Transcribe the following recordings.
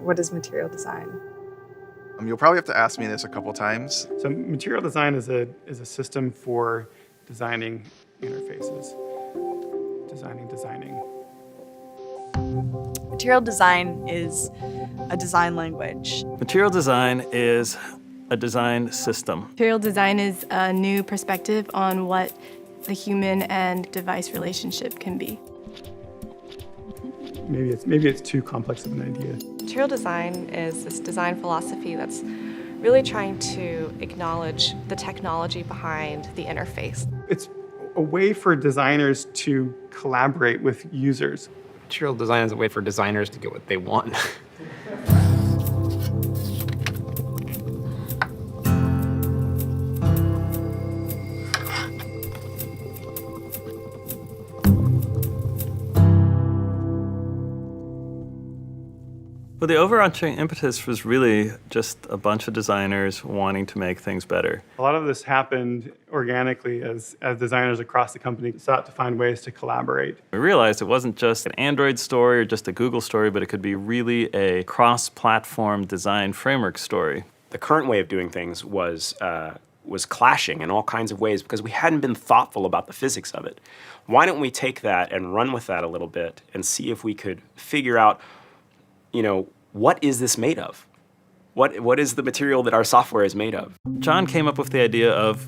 What is material design? You'll probably have to ask me this a couple times. So material design is a system for designing interfaces. Designing. Material design is a design language. Material design is a design system. Material design is a new perspective on what the human and device relationship can be. Maybe it's too complex of an idea. Material design is this design philosophy that's really trying to acknowledge the technology behind the interface. It's a way for designers to collaborate with users. Material design is a way for designers to get what they want. Well, the overarching impetus was really just a bunch of designers wanting to make things better. A lot of this happened organically as designers across the company sought to find ways to collaborate. We realized it wasn't just an Android story or just a Google story, but it could be really a cross-platform design framework story. The current way of doing things was clashing in all kinds of ways because we hadn't been thoughtful about the physics of it. Why don't we take that and run with that a little bit and see if we could figure out, what is this made of? What is the material that our software is made of? John came up with the idea of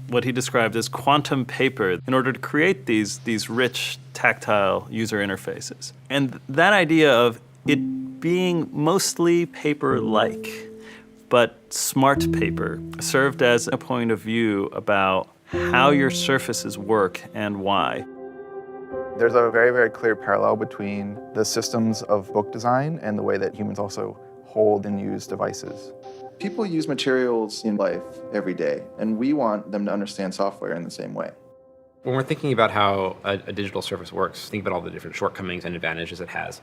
what he described as quantum paper in order to create these rich, tactile user interfaces. And that idea of it being mostly paper-like, but smart paper, served as a point of view about how your surfaces work and why. There's a very, very clear parallel between the systems of book design and the way that humans also hold and use devices. People use materials in life every day, and we want them to understand software in the same way. When we're thinking about how a digital surface works, think about all the different shortcomings and advantages it has.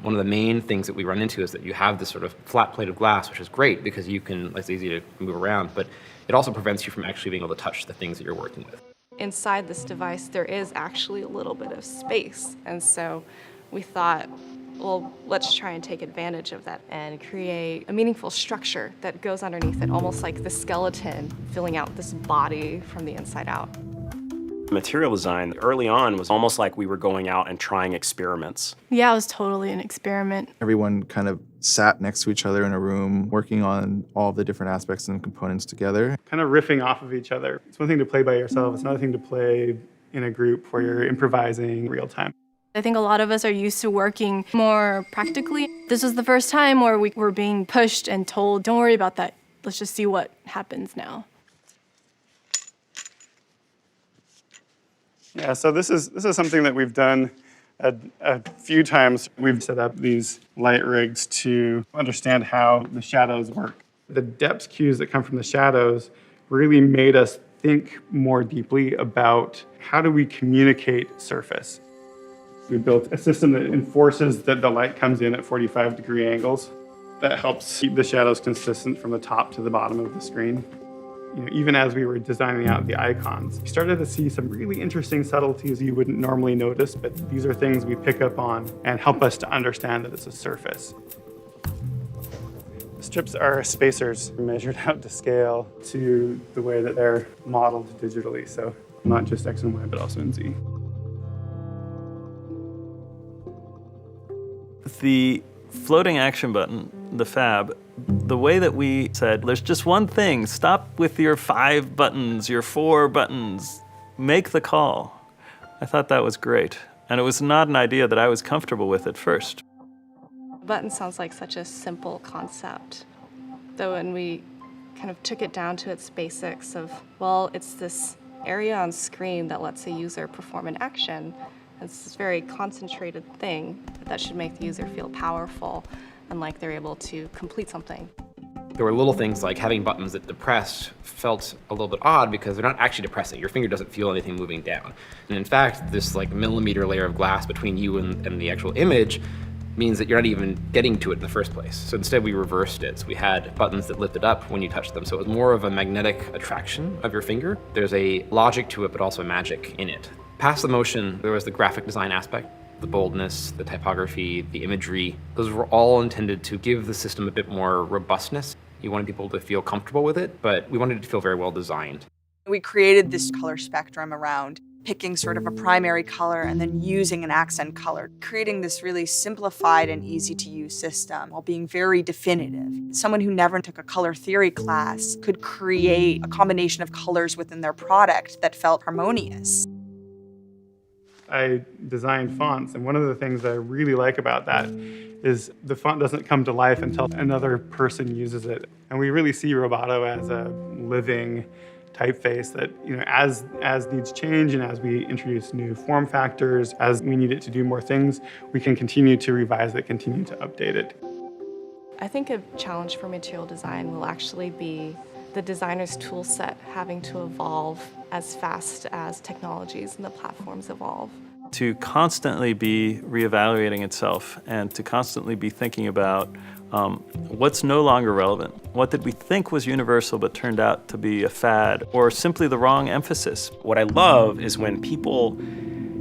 One of the main things that we run into is that you have this sort of flat plate of glass, which is great because it's easy to move around, but it also prevents you from actually being able to touch the things that you're working with. Inside this device, there is actually a little bit of space. And so we thought, well, let's try and take advantage of that and create a meaningful structure that goes underneath it, almost like the skeleton filling out this body from the inside out. Material design early on was almost like we were going out and trying experiments. Yeah, it was totally an experiment. Everyone kind of sat next to each other in a room, working on all the different aspects and components together. Kind of riffing off of each other. It's one thing to play by yourself, it's another thing to play in a group where you're improvising real time. I think a lot of us are used to working more practically. This was the first time where we were being pushed and told, don't worry about that, let's just see what happens now. Yeah, so this is something that we've done a few times. We've set up these light rigs to understand how the shadows work. The depth cues that come from the shadows really made us think more deeply about how do we communicate surface. We built a system that enforces that the light comes in at 45-degree angles. That helps keep the shadows consistent from the top to the bottom of the screen. Even as we were designing out the icons, we started to see some really interesting subtleties you wouldn't normally notice, but these are things we pick up on and help us to understand that it's a surface. Strips are spacers measured out to scale to the way that they're modeled digitally, so not just X and Y, but also in Z. The floating action button, the fab, the way that we said, there's just one thing, stop with your 5 buttons, your 4 buttons, make the call. I thought that was great. And it was not an idea that I was comfortable with at first. Button sounds like such a simple concept, though when we kind of took it down to its basics of, well, it's this area on screen that lets a user perform an action. It's this very concentrated thing that should make the user feel powerful and like they're able to complete something. There were little things like having buttons that depressed felt a little bit odd because they're not actually depressing. Your finger doesn't feel anything moving down. And in fact, this millimeter layer of glass between you and the actual image means that you're not even getting to it in the first place. So instead we reversed it. So we had buttons that lifted up when you touched them. So it was more of a magnetic attraction of your finger. There's a logic to it, but also a magic in it. Past the motion, there was the graphic design aspect. the boldness, the typography, the imagery, those were all intended to give the system a bit more robustness. You wanted people to feel comfortable with it, but we wanted it to feel very well designed. We created this color spectrum around picking sort of a primary color and then using an accent color, creating this really simplified and easy to use system while being very definitive. Someone who never took a color theory class could create a combination of colors within their product that felt harmonious. I design fonts, and one of the things that I really like about that is the font doesn't come to life until another person uses it. And we really see Roboto as a living typeface that, as needs change and as we introduce new form factors, as we need it to do more things, we can continue to revise it, continue to update it. I think a challenge for material design will actually be the designer's tool set having to evolve as fast as technologies and the platforms evolve. To constantly be reevaluating itself and to constantly be thinking about what's no longer relevant. What did we think was universal but turned out to be a fad or simply the wrong emphasis? What I love is when people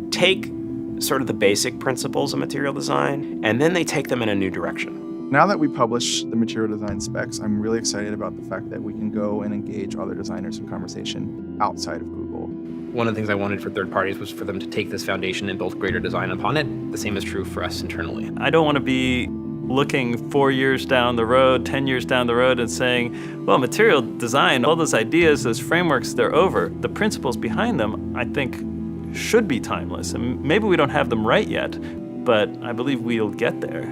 take sort of the basic principles of material design and then they take them in a new direction. Now that we publish the material design specs, I'm really excited about the fact that we can go and engage other designers in conversation outside of Google. One of the things I wanted for third parties was for them to take this foundation and build greater design upon it. The same is true for us internally. I don't want to be looking 4 years down the road, 10 years down the road and saying, well, material design, all those ideas, those frameworks, they're over. The principles behind them, I think, should be timeless. And maybe we don't have them right yet, but I believe we'll get there.